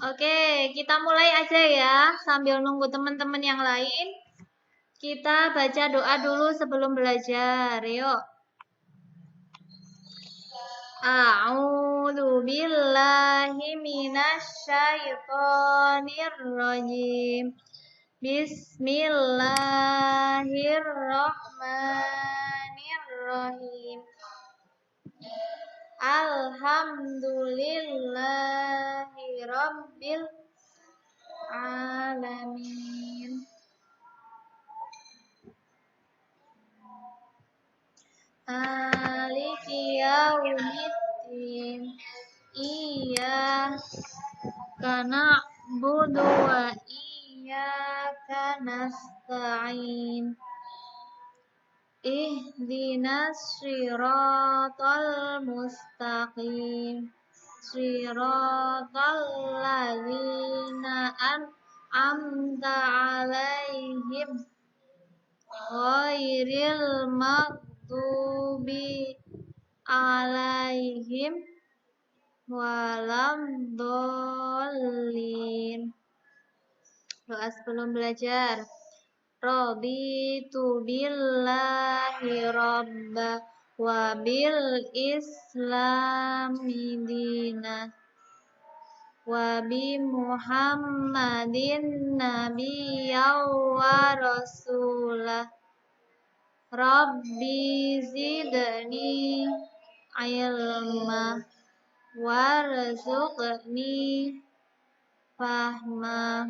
Oke, kita mulai aja ya. Sambil nunggu teman-teman yang lain, kita baca doa dulu sebelum belajar. Yuk. A'udzu billahi minasy syaithanir rajim. Bismillahirrahmanirrahim. Alhamdulillahi rabbil alamin. Maliki yaumiddin. Iyyaka na'budu wa iyyaka nasta'in. Ihdinas shiratal mustaqim. Shiratal ladzina an'amta 'alaihim ghairil maghdubi 'alaihim waladhdallin. Doa sebelum belajar. Raditu billahi rabba wa bil islami dina wa bi muhammadin nabiyya wa rasulah. Rabbi zidni ilma warzuqni fahma.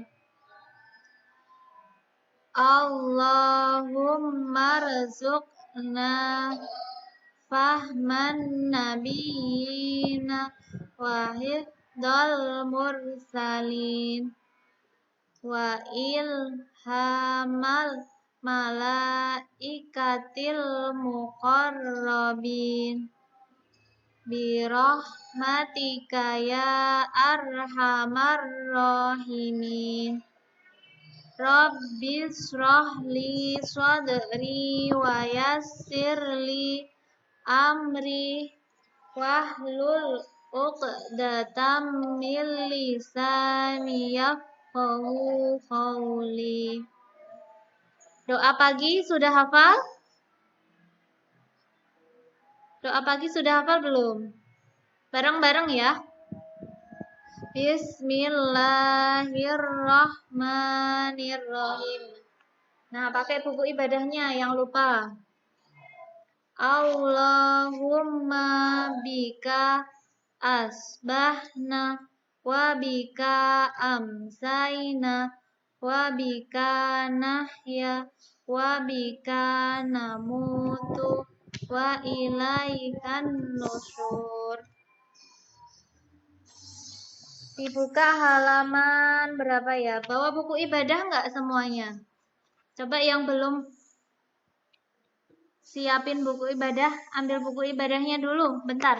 Allahumma rzuqna fahman nabiyina wa hifdzal mursalin wa ilhamal malaikatil muqarrabin birahmatika ya arhamar rahimin. Rabbi shrah li sadri wa yassir li amri wahlul 'uqdatam min lisani yafqahu qawli. Doa pagi sudah hafal? Doa pagi sudah hafal belum? Bareng-bareng ya. Bismillahirrahmanirrahim. Nah, pakai buku ibadahnya yang lupa. Allahumma bika asbahna wa bika amsayna wa bika nahya wa bika namutu wa ilaikan nusyur. Dibuka halaman berapa ya? Bawa buku ibadah nggak semuanya? Coba yang belum siapin buku ibadah, ambil buku ibadahnya dulu, bentar.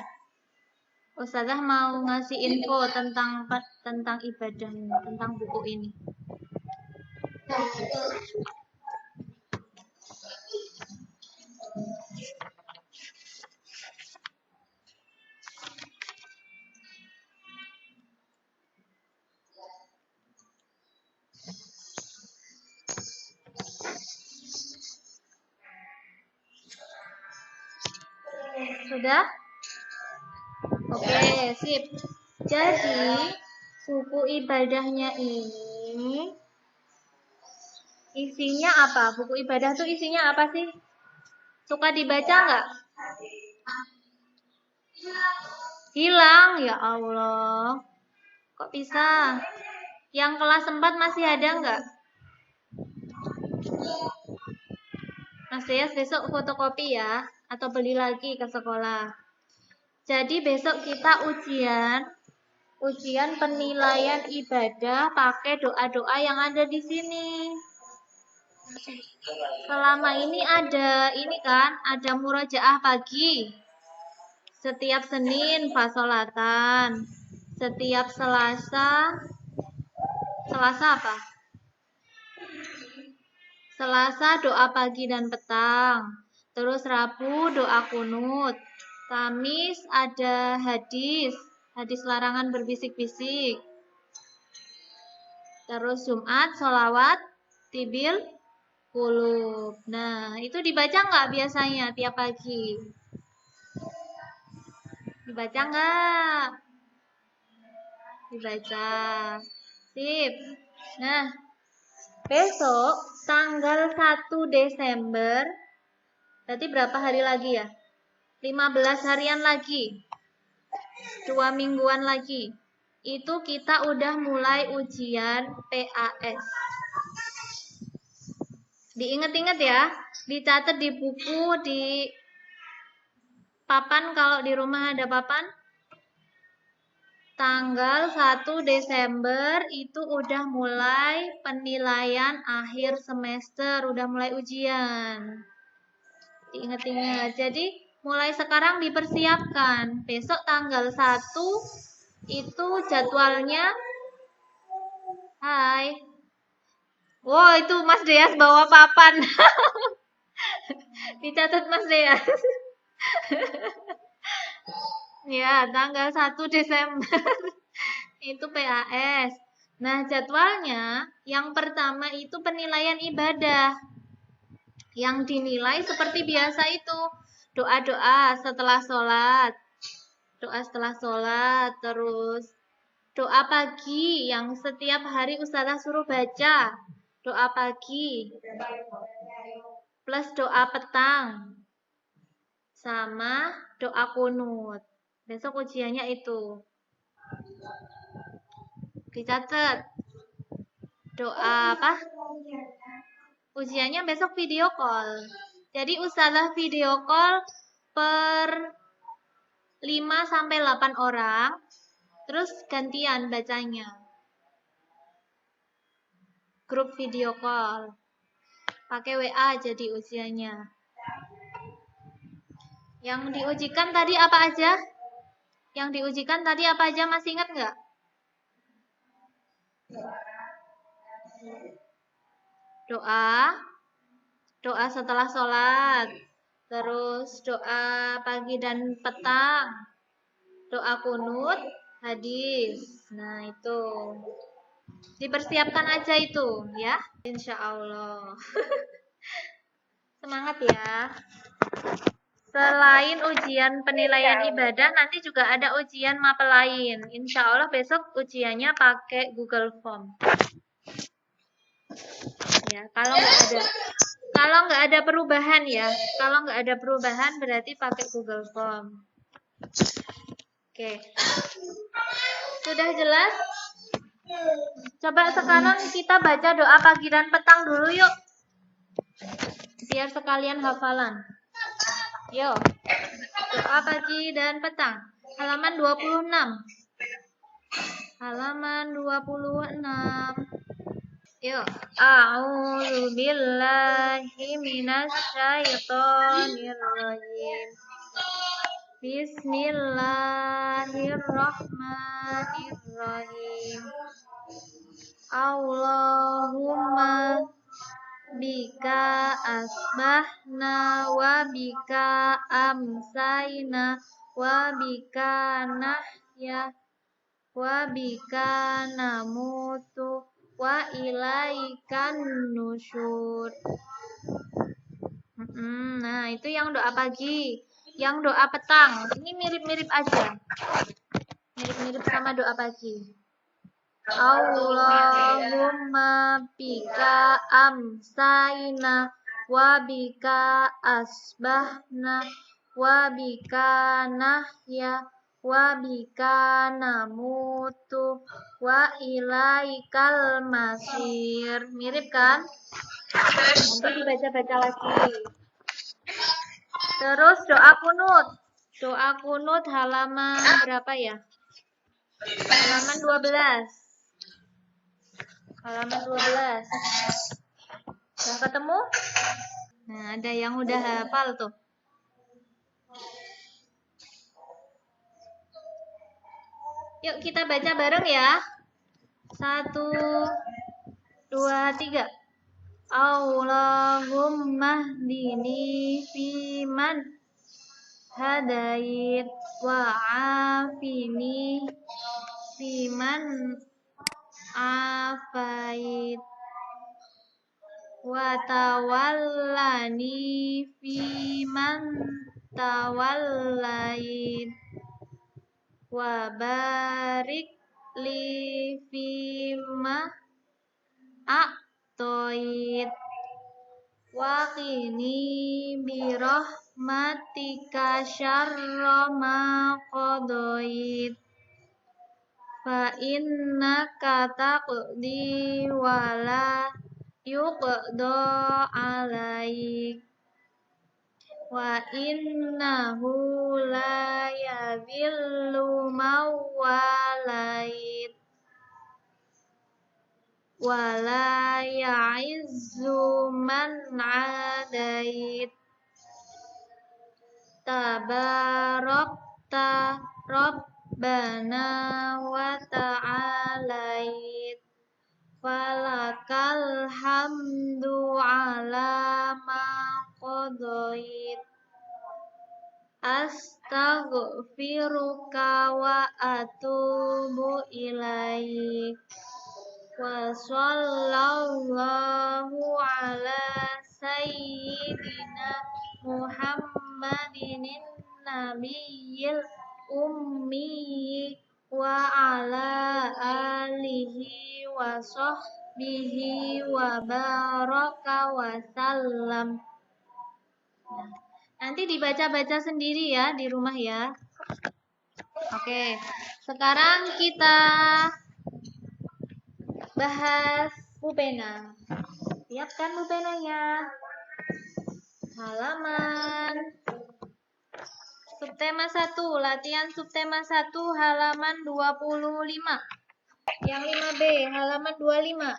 Ustazah mau ngasih info tentang ibadah ini, tentang buku ini. Sudah? Oke, sip. Jadi, buku ibadahnya ini isinya apa? Buku ibadah tuh isinya apa sih? Suka dibaca nggak? Hilang, ya Allah. Kok bisa? Yang kelas 4 masih ada nggak? Mas Deyas besok fotokopi ya, atau beli lagi ke sekolah. Jadi besok kita ujian penilaian ibadah pakai doa-doa yang ada di sini. Selama ini ada murojaah pagi. Setiap Senin fasolatan. Setiap Selasa apa? Selasa doa pagi dan petang. Terus Rabu doa kunut. Kamis ada hadis larangan berbisik-bisik. Terus Jumat, sholawat, tibil, kulub. Nah, itu dibaca nggak biasanya tiap pagi? Dibaca nggak? Dibaca. Sip. Nah, besok tanggal 1 Desember, berarti berapa hari lagi ya? 15 harian lagi. 2 mingguan lagi. Itu kita udah mulai ujian PAS. Diingat-ingat ya, dicatat di buku, di papan kalau di rumah ada papan. Tanggal 1 Desember itu udah mulai penilaian akhir semester, udah mulai ujian. Diingat-ingat. Jadi mulai sekarang dipersiapkan. Besok tanggal 1 itu jadwalnya. Hai. Wow, itu Mas Deas bawa papan. Dicatat Mas Deas. Ya, tanggal 1 Desember itu PAS. Nah, jadwalnya yang pertama itu penilaian ibadah. Yang dinilai seperti biasa itu doa-doa setelah sholat. Doa setelah sholat, terus doa pagi yang setiap hari Ustazah suruh baca. Doa pagi plus doa petang sama doa kunut. Besok ujiannya itu. Dicatat. Doa apa? Ujiannya besok video call. Jadi Ustazah video call per 5 sampai 8 orang. Terus gantian bacanya. Grup video call. Pakai WA jadi ujiannya. Yang diujikan tadi apa aja? Yang diujikan tadi apa aja, masih ingat nggak? Doa setelah sholat, terus doa pagi dan petang, doa kunut, hadis. Nah itu dipersiapkan aja itu ya, insya Allah. Semangat ya. Selain ujian penilaian ibadah, nanti juga ada ujian mapel lain. Insya Allah besok ujiannya pakai Google Form. Ya, kalau nggak ada perubahan ya, kalau nggak ada perubahan berarti pakai Google Form. Oke, sudah jelas? Coba sekarang kita baca doa pagi dan petang dulu yuk, biar sekalian hafalan. Yuk, doa pagi dan petang. Halaman 26. Halaman 26. Yuk. A'udzu billahi minasyaitonir rajim. Bismillahirrahmanirrahim. Allahumma bika asbahna wa bika amsayna wa bika nahya wa bika namutu wa ilaikan nusyur. Nah, itu yang doa pagi. Yang doa petang, ini mirip-mirip aja. Mirip-mirip sama doa pagi. Allahumma bika amsayna wa bika asbahna wa bika nahya wa bika namutu wa ilaikal masir. Mirip kan? Nanti dibaca-baca lagi. Terus doa kunut. Doa kunut halaman berapa ya? Halaman 12. Halaman 12. Sudah ketemu? Nah, ada yang udah hafal tuh. Yuk kita baca bareng ya. 1, 2, 3. Allahumma hdini fiman hadait wa afini fiman afait. Wa tawallani fiman tawallait. Wa barik li fima a'toit. Wa qini birahmatika syarra ma qadait. Fa innaka taqdi wa la yuqda alaik. Wa innahu la yadhillu mawalait. Wa la ya'izzu man adait. Tabarakta Rabbana wa ta'alait. Falakal hamdu ala ma qadait. Astaghfiruka wa atubu ilaik. Wa sallallahu ala sayyidina Muhammadin nabiyil ummi wa ala alihi wa sahbihi wa baraka wa sallam. Nanti dibaca-baca sendiri ya di rumah ya. Oke, sekarang kita bahas pulpena. Siap kan pulpenanya? Halaman subtema 1, latihan subtema 1 halaman 25. Yang 5B halaman 25.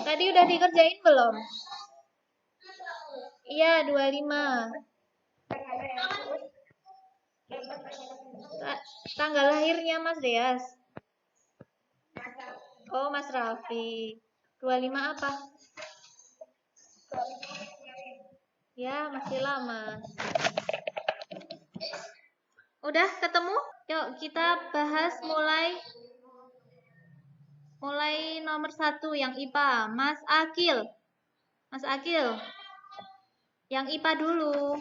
Tadi udah dikerjain belum? Iya, 25. Tanggal lahirnya Mas Deas. Oh, Mas Raffi. 25 apa? Ya, masih lama. Udah ketemu? Yuk, kita bahas mulai nomor 1 yang IPA. Mas Akil. Mas Akil. Yang IPA dulu.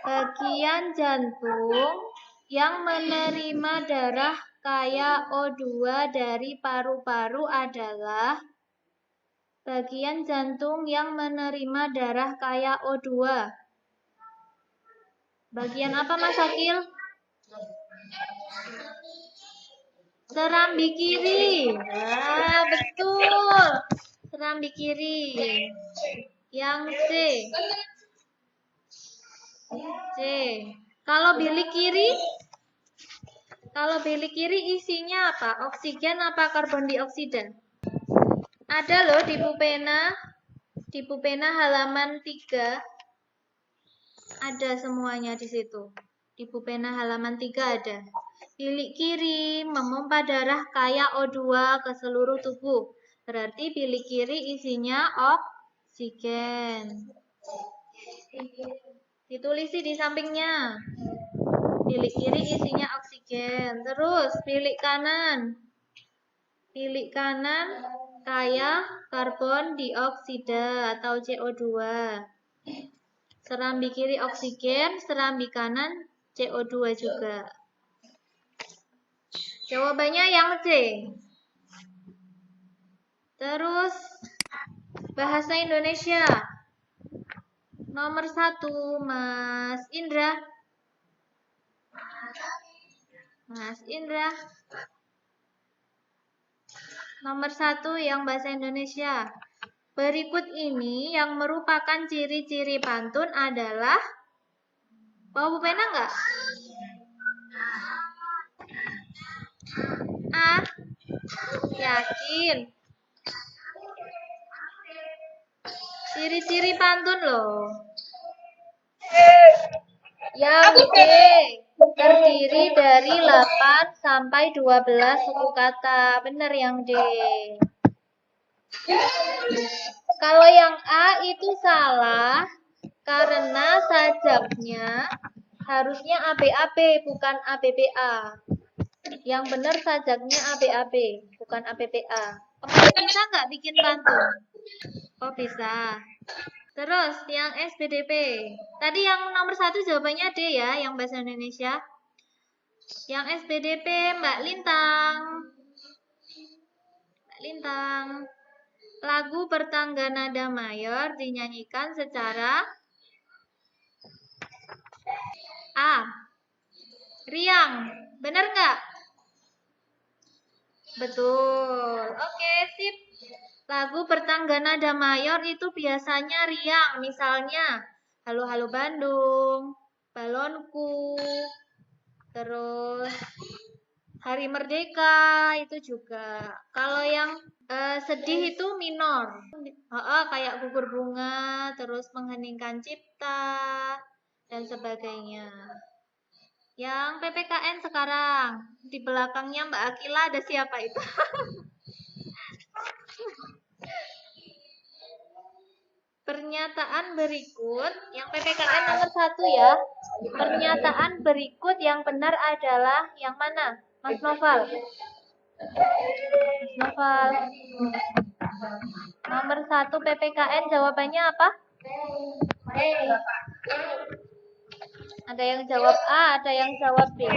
Bagian jantung yang menerima darah kaya O2 dari paru-paru adalah bagian jantung yang menerima darah kaya O2. Bagian apa Mas Akil? Serambi kiri. Ah, betul. Serambi kiri. Yang C. Kalau bilik kiri? Kalau bilik kiri isinya apa? Oksigen apa karbon dioksida? Ada loh di pulpena. Di pulpena halaman 3. Ada semuanya di situ. Di pulpena halaman 3 ada. Bilik kiri memompa darah kaya O2 ke seluruh tubuh. Berarti bilik kiri isinya oksigen. Ditulisi di sampingnya. Bilik kiri isinya oksigen. Terus bilik kanan. Bilik kanan kaya karbon dioksida atau CO2. Serambi kiri oksigen, serambi kanan CO2 juga. Jawabannya yang C. Terus bahasa Indonesia. Nomor 1, Mas Indra. Mas Indra. Nomor 1 yang bahasa Indonesia. Berikut ini yang merupakan ciri-ciri pantun adalah. Bawa pena enggak? A. Yakin. Ciri-ciri pantun loh. Yang D. Terdiri dari 8 sampai 12 suku kata. Benar yang D. Kalau yang A itu salah karena sajaknya harusnya ABAB bukan ABBA. Yang benar sajaknya ABAB, bukan APPA. Kamu bisa nggak bikin pantun? Oh, bisa. Terus yang SBDP. Tadi yang nomor 1 jawabannya D ya, yang bahasa Indonesia. Yang SBDP Mbak Lintang. Mbak Lintang. Lagu bertangga nada mayor dinyanyikan secara A. Riang. Bener nggak? Betul. Oke, sip. Lagu bertangga nada mayor itu biasanya riang. Misalnya, Halo Halo Bandung, Balonku, terus Hari Merdeka itu juga. Kalau yang sedih itu minor. Kayak Gugur Bunga, terus Mengheningkan Cipta, dan sebagainya. Yang PPKN sekarang, di belakangnya Mbak Akila ada siapa itu? Pernyataan berikut, yang PPKN nomor 1 ya. Pernyataan berikut yang benar adalah yang mana? Mas Noval. Mas Noval. Nomor 1 PPKN jawabannya apa? Ada yang jawab A, ada yang jawab B.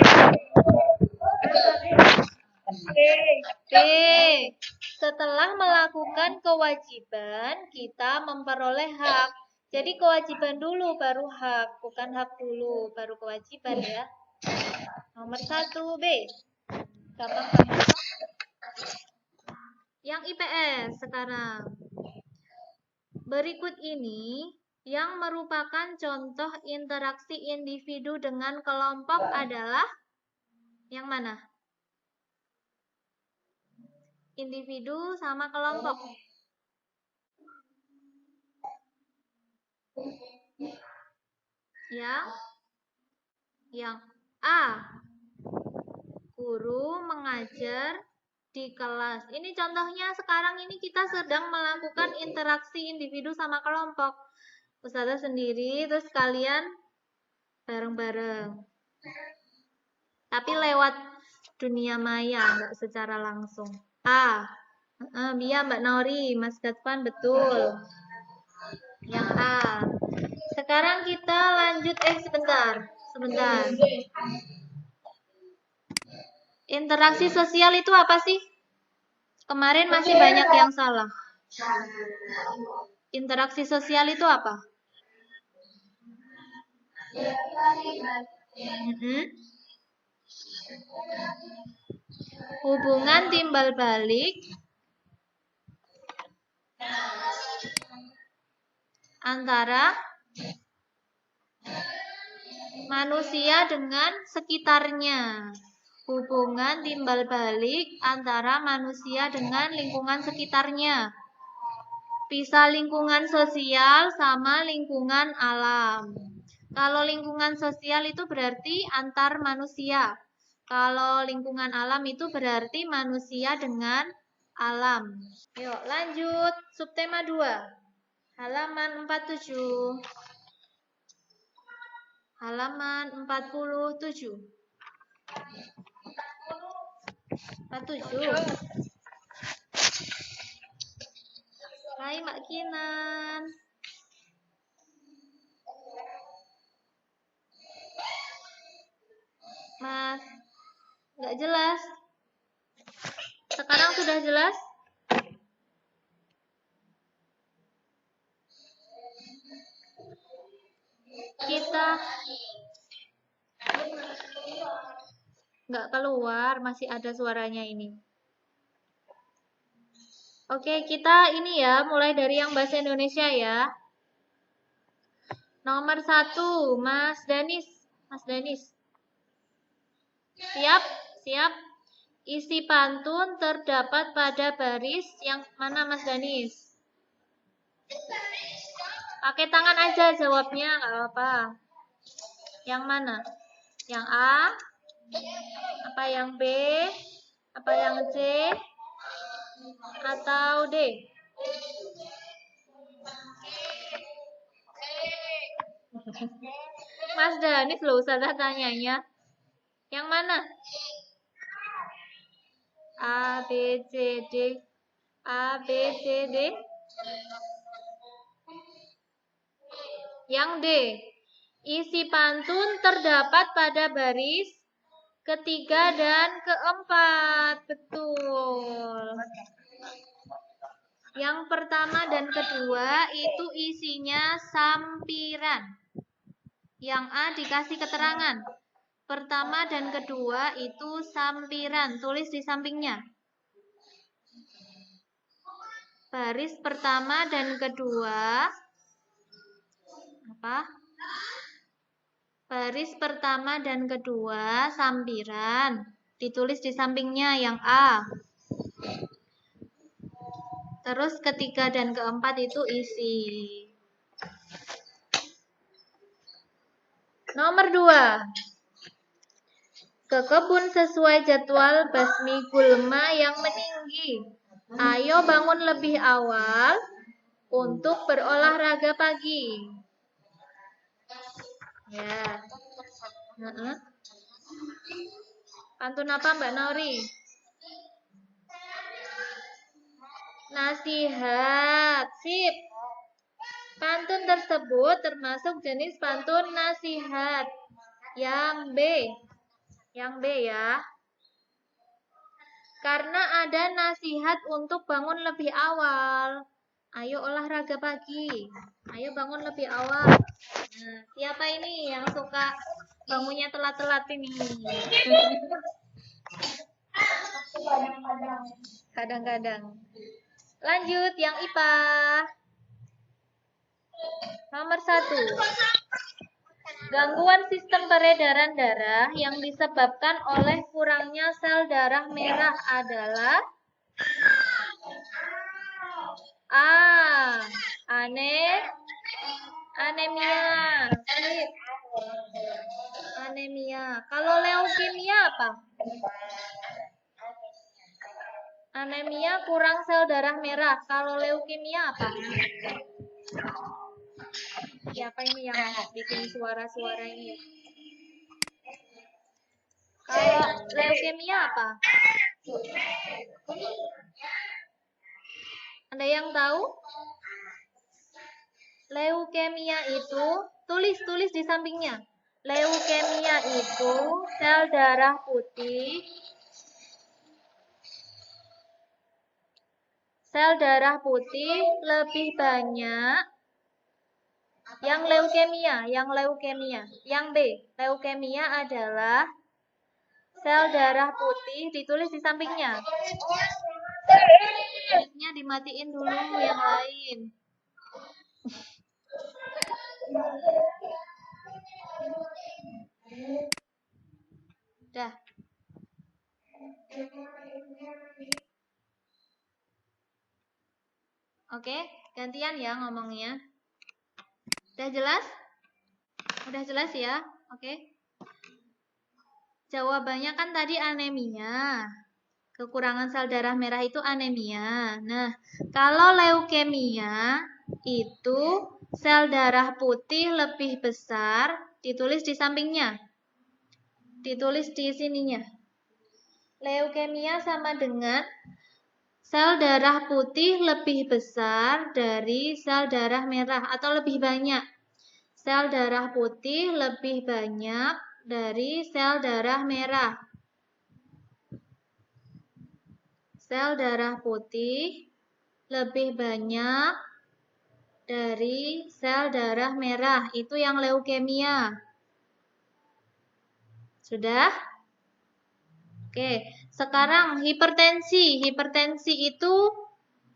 B. Setelah melakukan kewajiban, kita memperoleh hak. Jadi kewajiban dulu, baru hak. Bukan hak dulu, baru kewajiban ya. Nomor 1 B. Gampang. Yang IPS sekarang. Berikut ini yang merupakan contoh interaksi individu dengan kelompok adalah yang mana? Individu sama kelompok. Yang A. Guru mengajar di kelas. Ini contohnya sekarang ini kita sedang melakukan interaksi individu sama kelompok. Ustazah sendiri, terus kalian bareng-bareng. Tapi lewat dunia maya, nggak secara langsung. A. Iya Mbak Nauri, Mas Gatspan betul. Yang A. Sekarang kita lanjut, sebentar. Interaksi sosial itu apa sih? Kemarin masih banyak yang salah. Interaksi sosial itu apa? Hubungan timbal balik antara manusia dengan sekitarnya. Hubungan timbal balik antara manusia dengan lingkungan sekitarnya. Bisa lingkungan sosial sama lingkungan alam. Kalau lingkungan sosial itu berarti antar manusia. Kalau lingkungan alam itu berarti manusia dengan alam. Yuk lanjut, subtema 2. Halaman 47. Halaman 47. 47. Hai Mbak Kinan. Mas, nggak jelas. Sekarang sudah jelas? Kita nggak keluar, masih ada suaranya ini. Oke, kita ini ya, mulai dari yang bahasa Indonesia ya. Nomor 1, Mas Danis. Mas Danis. Siap? Siap? Isi pantun terdapat pada baris yang mana Mas Danis? Pakai tangan aja jawabnya, nggak apa-apa. Yang mana? Yang A? Apa yang B? Apa yang C? Atau D? Mas Danis loh, Ustazah tanyanya. Yang mana? A, B, C, D. A, B, C, D. Yang D. Isi pantun terdapat pada baris ketiga dan keempat. Betul. Yang pertama dan kedua itu isinya sampiran. Yang A dikasih keterangan. Pertama dan kedua itu sampiran. Tulis di sampingnya. Baris pertama dan kedua. Apa? Baris pertama dan kedua sampiran. Ditulis di sampingnya yang A. Terus ketiga dan keempat itu isi. Nomor 2. Ke kebun sesuai jadwal Basmi Gulma yang meninggi. Ayo bangun lebih awal untuk berolahraga pagi. Ya. Pantun apa Mbak Nauri? Nasihat. Sip. Pantun tersebut termasuk jenis pantun nasihat. Yang B. Yang B ya. Karena ada nasihat untuk bangun lebih awal. Ayo olahraga pagi. Ayo bangun lebih awal. Nah, siapa ini yang suka bangunnya telat-telat ini? Kadang-kadang. Lanjut yang IPA. Nomor 1. Gangguan sistem peredaran darah yang disebabkan oleh kurangnya sel darah merah adalah A. Anemia. Anemia. Kalau leukemia apa? Anemia kurang sel darah merah. Kalau leukemia apa? Siapa ini yang bikin suara-suara ini? Kalau leukemia apa? Ada yang tahu? Leukemia itu, tulis di sampingnya. Leukemia itu sel darah putih. Sel darah putih lebih banyak. Yang leukemia. Yang B, leukemia adalah sel darah putih, ditulis di sampingnya. Mic-nya dimatiin dulu yang lain. Dah. Oke, gantian ya ngomongnya. Udah jelas? Udah jelas ya? Oke. Jawabannya kan tadi anemia. Kekurangan sel darah merah itu anemia. Nah, kalau leukemia itu sel darah putih lebih besar, ditulis di sampingnya. Ditulis di sininya. Leukemia sama dengan sel darah putih lebih besar dari sel darah merah atau lebih banyak. Sel darah putih lebih banyak dari sel darah merah. Sel darah putih lebih banyak dari sel darah merah. Itu yang leukemia. Sudah? Oke, sekarang hipertensi. Hipertensi itu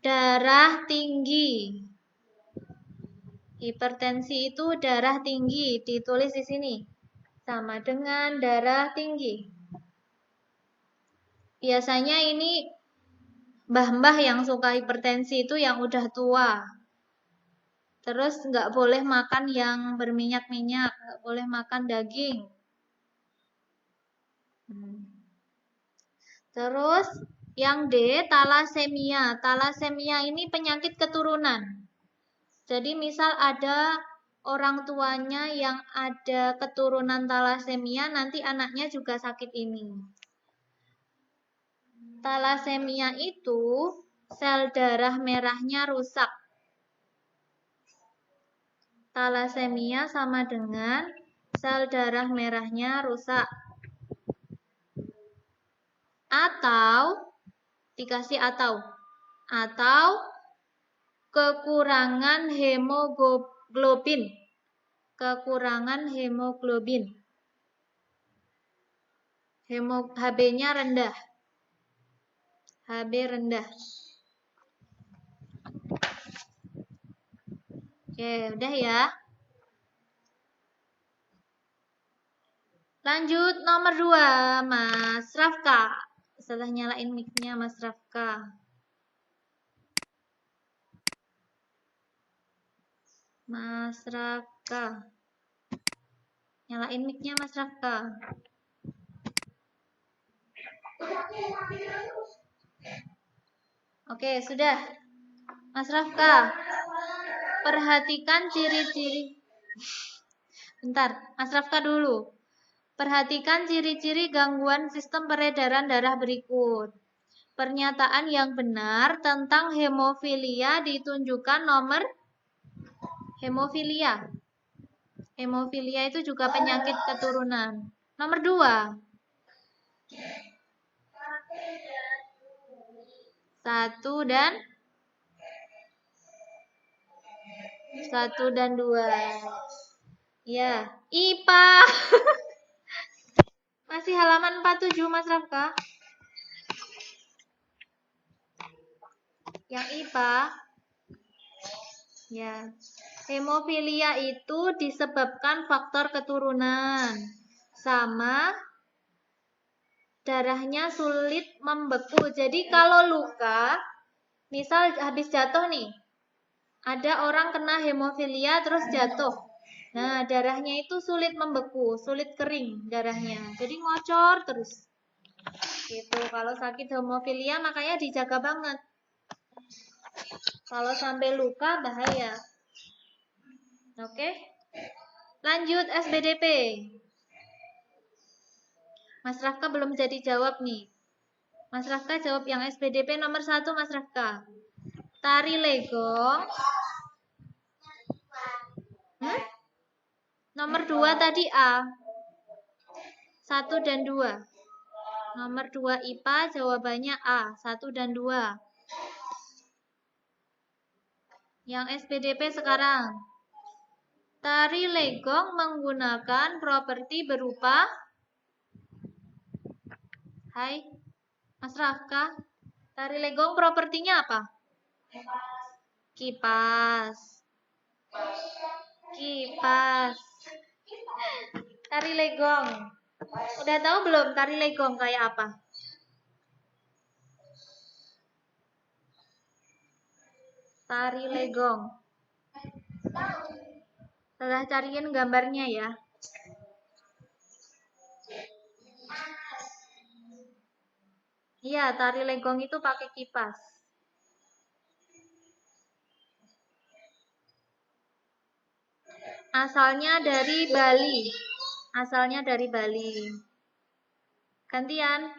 darah tinggi. Hipertensi itu darah tinggi. Ditulis di sini. Sama dengan darah tinggi. Biasanya ini mbah-mbah yang suka hipertensi itu yang udah tua. Terus nggak boleh makan yang berminyak-minyak. Nggak boleh makan daging. Terus yang D, talasemia. Talasemia ini penyakit keturunan. Jadi misal ada orang tuanya yang ada keturunan talasemia, nanti anaknya juga sakit ini. Talasemia itu sel darah merahnya rusak. Talasemia sama dengan sel darah merahnya rusak. Atau dikasih atau kekurangan hemoglobin. Kekurangan hemoglobin. HB-nya rendah. HB rendah. Oke, udah ya. Lanjut nomor 2, Mas Rafka. Setelah nyalain mic-nya Mas Rafka. Mas Rafka. Nyalain mic-nya Mas Rafka. Oke, sudah. Mas Rafka, perhatikan ciri-ciri. Bentar, Mas Rafka dulu. Perhatikan ciri-ciri gangguan sistem peredaran darah berikut. Pernyataan yang benar tentang hemofilia ditunjukkan nomor hemofilia. Hemofilia itu juga penyakit keturunan. Nomor 2. 1 dan 2. Ya, IPA. Masih halaman 47 Mas Rafka. Yang IPA. Ya. Hemofilia itu disebabkan faktor keturunan. Sama darahnya sulit membeku. Jadi kalau luka, misal habis jatuh nih, ada orang kena hemofilia terus jatuh. Nah, darahnya itu sulit membeku, sulit kering darahnya. Jadi ngocor terus. Gitu. Kalau sakit hemofilia makanya dijaga banget. Kalau sampai luka bahaya. Oke. Lanjut SBDP. Mas Rafka belum jadi jawab nih. Mas Rafka jawab yang SBDP nomor 1 Mas Rafka. Tari legong. Nomor 2 tadi A. 1 dan 2. Nomor 2 IPA jawabannya A. 1 dan 2. Yang SPDP sekarang. Tari legong menggunakan properti berupa. Hai, Mas Rafka. Tari legong propertinya apa? Kipas. Kipas. Tari legong. Udah tahu belum tari legong kayak apa? Tari legong. Setelah cariin gambarnya ya. Iya, tari legong itu pakai kipas. Asalnya dari Bali. Asalnya dari Bali. Gantian.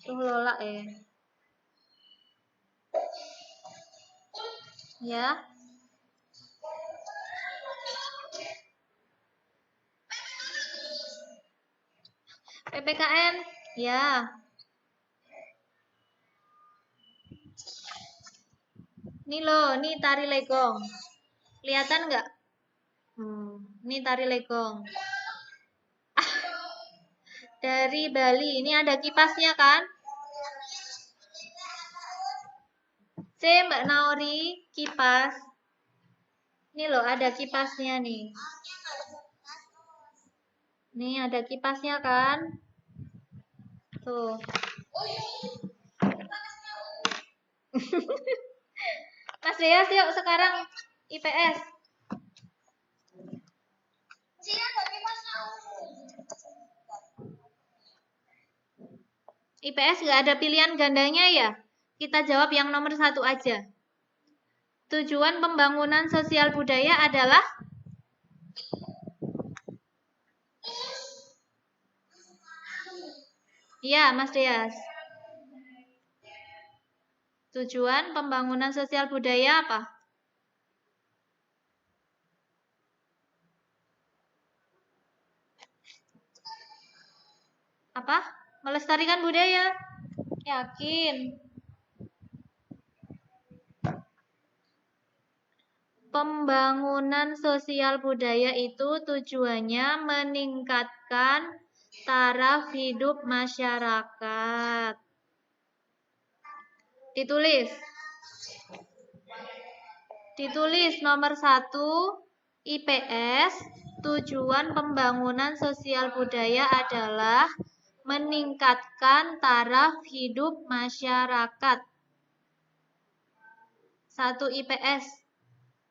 Tuh Lola ya. PPKN ya. Nih loh, nih tari legong. Kelihatan nggak? Nih tari legong. Dari Bali. Ini ada kipasnya kan? C Mbak Naori, kipas. Ini loh ada kipasnya nih. Nih ada kipasnya kan? Tuh. Mas Deas yuk sekarang IPS. IPS nggak ada pilihan gandanya ya? Kita jawab yang nomor 1 aja. Tujuan pembangunan sosial budaya adalah Iya, Mas Dias. Tujuan pembangunan sosial budaya apa? Apa? Melestarikan budaya. Yakin. Pembangunan sosial budaya itu tujuannya meningkatkan taraf hidup masyarakat. Ditulis. Ditulis nomor 1 IPS, tujuan pembangunan sosial budaya adalah meningkatkan taraf hidup masyarakat. 1 IPS,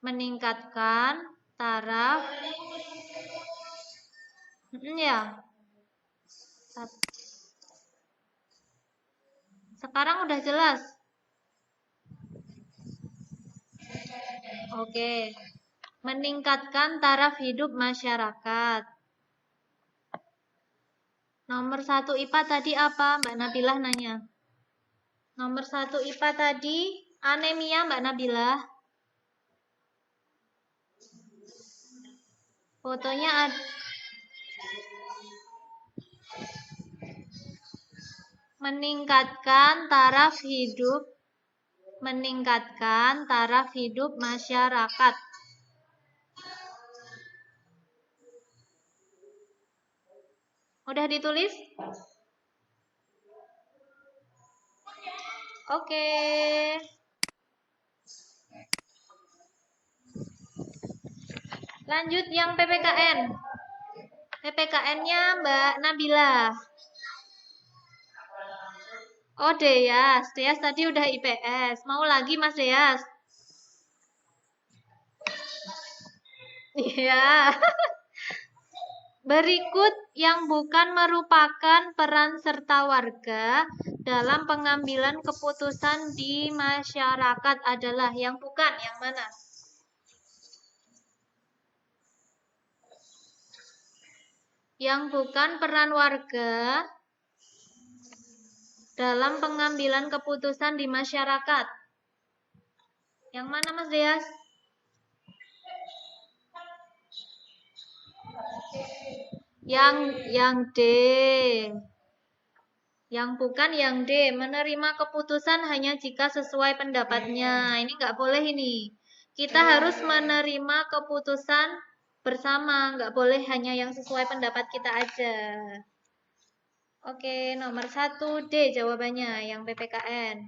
meningkatkan taraf ya. Sekarang udah jelas. Oke. Meningkatkan taraf hidup masyarakat. Nomor 1 IPA tadi apa? Mbak Nabilah nanya. Nomor 1 IPA tadi anemia, Mbak Nabilah. Fotonya ada. Meningkatkan taraf hidup masyarakat. Udah ditulis? Oke. Lanjut yang PPKN. PPKN-nya Mbak Nabila. Oh, Deyas. Deyas tadi udah IPS. Mau lagi, Mas Deyas? Iya. Berikut yang bukan merupakan peran serta warga dalam pengambilan keputusan di masyarakat adalah yang bukan, yang mana? Yang bukan peran warga dalam pengambilan keputusan di masyarakat. Yang mana, Mas Dias? Yang D. Yang bukan yang D, menerima keputusan hanya jika sesuai pendapatnya. Ini nggak boleh ini. Kita harus menerima keputusan bersama, nggak boleh hanya yang sesuai pendapat kita aja. Oke, nomor 1 D jawabannya, yang PPKN.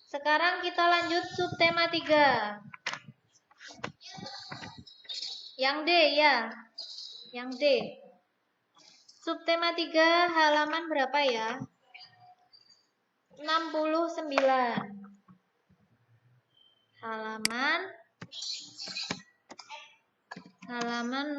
Sekarang kita lanjut subtema 3. Yang D ya. Yang D. Subtema 3 halaman berapa ya? 69. Halaman 69.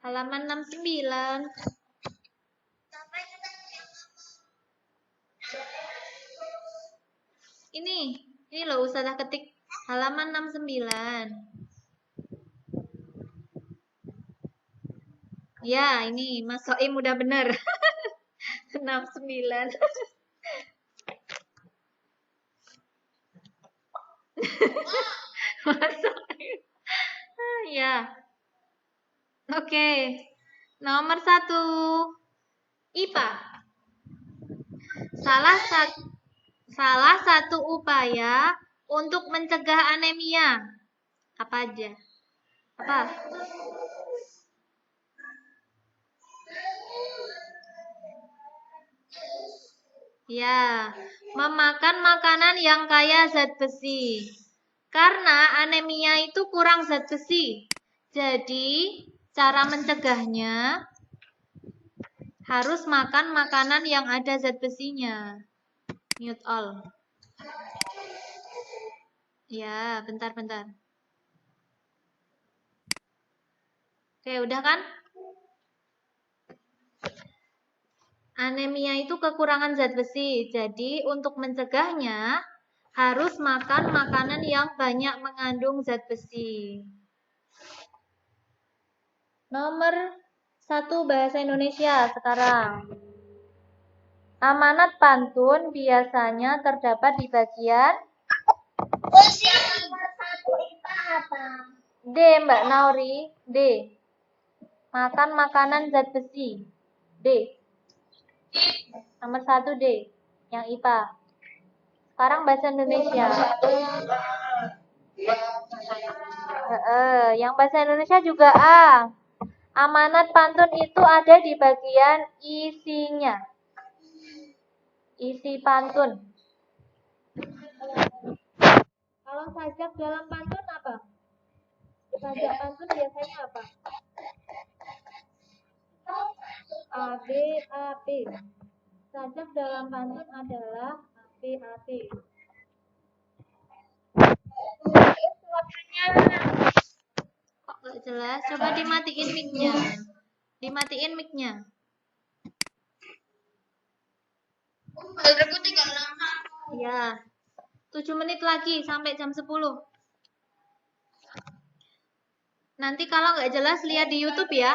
Halaman 69. Ini loh Ustazah ketik halaman 69. Ya, ini Mas Soim udah bener. 69. Mas Soim. Ya. Oke. Nomor 1. IPA. Salah satu upaya untuk mencegah anemia. Apa aja? Apa? Ya, memakan makanan yang kaya zat besi. Karena anemia itu kurang zat besi. Jadi, cara mencegahnya harus makan makanan yang ada zat besinya. Mute all. Ya, bentar. Oke, udah kan? Anemia itu kekurangan zat besi. Jadi untuk mencegahnya harus makan makanan yang banyak mengandung zat besi. Nomor 1 bahasa Indonesia sekarang. Amanat pantun biasanya terdapat di bagian D, Mbak Nauri. D. Makan makanan zat besi. D. Nomor 1 D. Yang IPA. Sekarang bahasa Indonesia. Yang bahasa Indonesia juga A. Amanat pantun itu ada di bagian isinya. Isi pantun. Kalau sajak dalam pantun apa? Sajak pantun biasanya apa? A, B, A, B. Sajak dalam pantun adalah A, B, A, B. Kok gak jelas? Coba dimatiin mic-nya. Dimatiin mic-nya. Ya. 7 menit lagi sampai jam 10. Nanti kalau nggak jelas lihat di YouTube ya.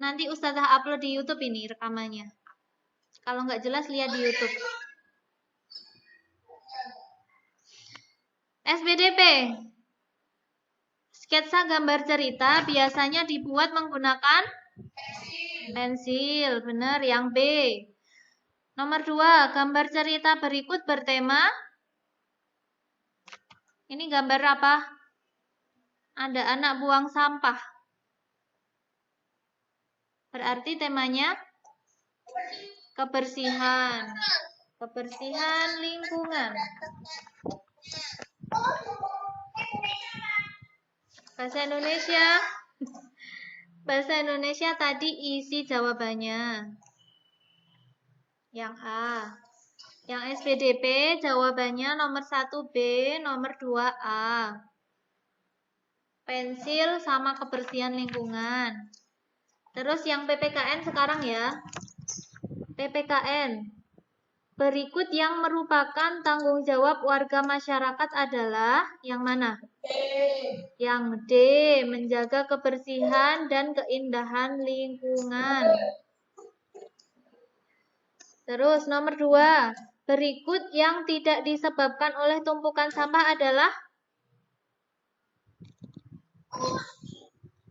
Nanti Ustazah upload di YouTube ini rekamannya. Kalau nggak jelas lihat di YouTube. SBDP. Sketsa gambar cerita biasanya dibuat menggunakan pensil. Benar, yang B. Nomor 2, gambar cerita berikut bertema. Ini gambar apa? Ada anak buang sampah. Berarti temanya kebersihan. Kebersihan lingkungan. Bahasa Indonesia. Bahasa Indonesia tadi isi jawabannya. Yang A. Yang SPDP jawabannya nomor 1 B, nomor 2 A. Pensil sama kebersihan lingkungan. Terus yang PPKN sekarang ya. PPKN. Berikut yang merupakan tanggung jawab warga masyarakat adalah yang mana? Yang D, menjaga kebersihan dan keindahan lingkungan. Terus nomor 2, berikut yang tidak disebabkan oleh tumpukan sampah adalah?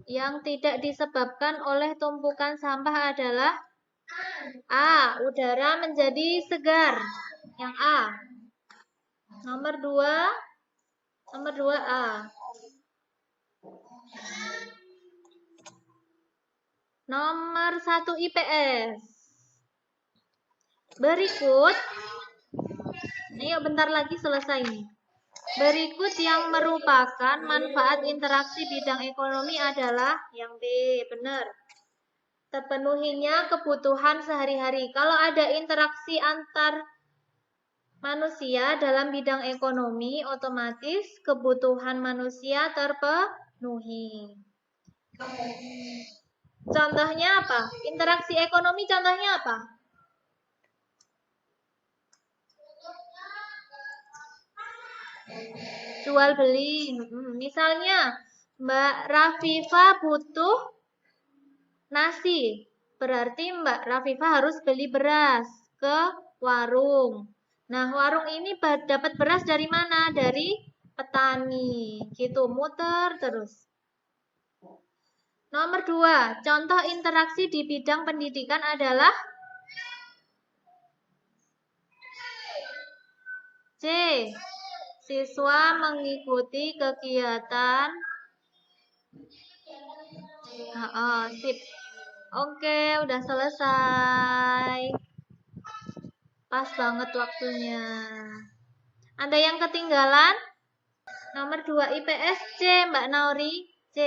Yang tidak disebabkan oleh tumpukan sampah adalah? A, udara menjadi segar. Yang A. Nomor 2 A. Nomor 1 IPS. Berikut, ayo bentar lagi selesai nih. Berikut yang merupakan manfaat interaksi bidang ekonomi adalah yang B, benar. Terpenuhinya kebutuhan sehari-hari. Kalau ada interaksi antar manusia dalam bidang ekonomi, otomatis kebutuhan manusia terpenuhi. Contohnya apa? Interaksi ekonomi contohnya apa? Jual beli. Misalnya, Mbak Rafifa butuh nasi. Berarti Mbak Rafifa harus beli beras ke warung. Nah, warung ini dapat beras dari mana? Dari petani. Gitu, muter terus. Nomor 2, contoh interaksi di bidang pendidikan adalah C. Siswa mengikuti kegiatan. Sip. Oke, udah selesai. Pas banget waktunya. Ada yang ketinggalan? Nomor 2 IPS C, Mbak Nauri. C.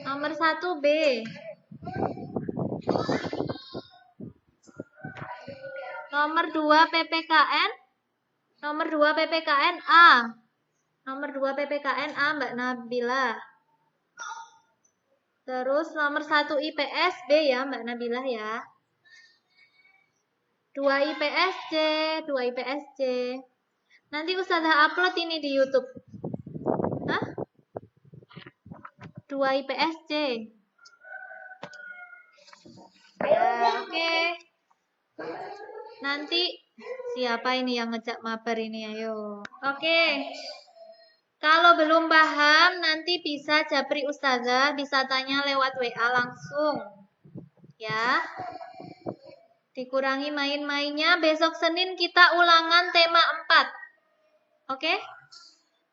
Nomor 1 B. Nomor 2 PPKN. Nomor 2 PPKN A. Nomor 2 PPKN A, Mbak Nabila. Terus nomor 1 IPS B ya Mbak Nabilah ya. 2 IPS C, 2 IPS C. Nanti Ustazah upload ini di YouTube. Hah? 2 IPS C. Ya, oke. Nanti siapa ini yang ngejak mabar ini, ayo. Oke. Kalau belum paham, nanti bisa japri Ustazah, bisa tanya lewat WA langsung. Ya. Dikurangi main-mainnya, besok Senin kita ulangan tema 4. Oke?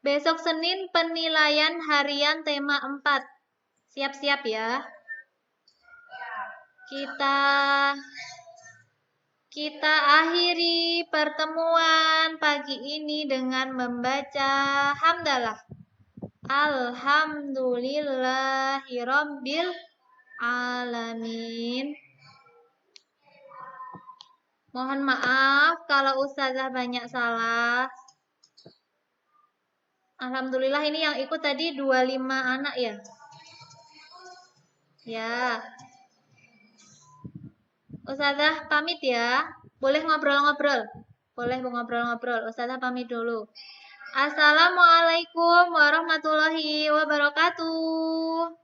Besok Senin penilaian harian tema 4. Siap-siap ya. Kita akhiri pertemuan pagi ini dengan membaca hamdalah. Alhamdulillahirabbil alamin. Mohon maaf kalau Ustazah banyak salah. Alhamdulillah ini yang ikut tadi 25 anak ya. Ya. Ustazah pamit ya. Boleh ngobrol-ngobrol. Boleh ngobrol-ngobrol. Ustazah pamit dulu. Assalamualaikum warahmatullahi wabarakatuh.